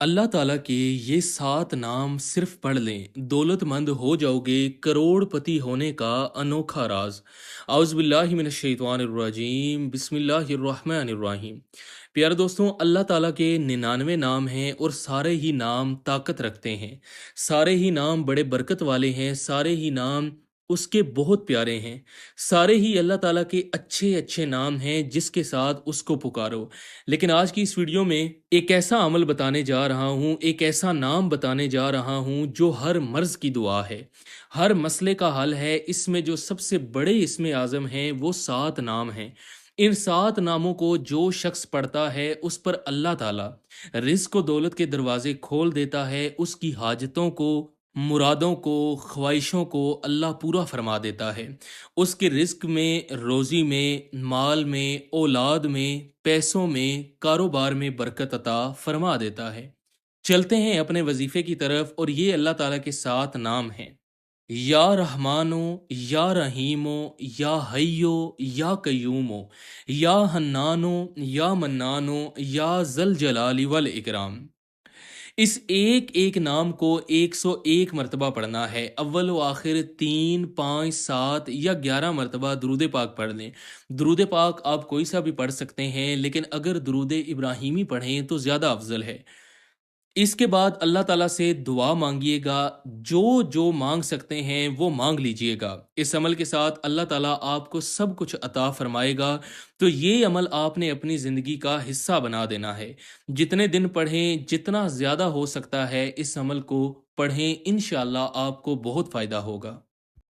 अल्लाह ताला के ये 7 नाम सिर्फ पढ़ लें, दौलतमंद हो जाओगे, करोड़पति होने का अनोखा राज। औज़ुबिल्लाहि मिनश्शैतानिर्रजीम, बिस्मिल्लाहिर्रहमानिर्रहीम। प्यारे दोस्तों, अल्लाह ताला के 99 नाम हैं और सारे ही नाम ताकत रखते हैं। सारे ही नाम बड़े बरकत वाले हैं, सारे ही नाम उसके बहुत प्यारे हैं। सारे ही अल्लाह ताला के अच्छे अच्छे नाम हैं जिसके साथ उसको पुकारो। लेकिन आज की इस वीडियो में एक ऐसा अमल बताने जा रहा हूँ, एक ऐसा नाम बताने जा रहा हूँ जो हर मर्ज़ की दुआ है, हर मसले का हल है। इसमें जो सबसे बड़े इसमें आज़म हैं वो 7 नाम हैं। इन 7 नामों को जो शख्स पढ़ता है उस पर अल्लाह ताला रिज़्क़ व दौलत के दरवाज़े खोल देता है, उसकी हाजतों को, मुरादों को, ख्वाहिशों को अल्लाह पूरा फरमा देता है। उसके रिज़्क़ में, रोज़ी में, माल में, औलाद में, पैसों में, कारोबार में बरकत अता फरमा देता है। चलते हैं अपने वजीफ़े की तरफ और ये अल्लाह ताला के 7 नाम हैं। या रहमानो, या रहीमो, या हय्यो, या कय्यूमो, या हन्नानो, या मन्नानो, या ज़ल जलाली वल इकराम। इस एक एक नाम को 101 मरतबा पढ़ना है। अव्वल व आखिर 3, 5, 7 या 11 मरतबा दुरूद पाक पढ़ लें। दुरूद पाक आप कोई सा भी पढ़ सकते हैं, लेकिन अगर दुरूद इब्राहीमी पढ़ें तो ज़्यादा अफजल है। इसके बाद अल्लाह ताला से दुआ मांगिएगा, जो जो मांग सकते हैं वो मांग लीजिएगा। इस अमल के साथ अल्लाह ताला आपको सब कुछ अता फरमाएगा। तो ये अमल आपने अपनी ज़िंदगी का हिस्सा बना देना है। जितने दिन पढ़ें, जितना ज़्यादा हो सकता है इस अमल को पढ़ें, इंशाअल्लाह आपको बहुत फ़ायदा होगा।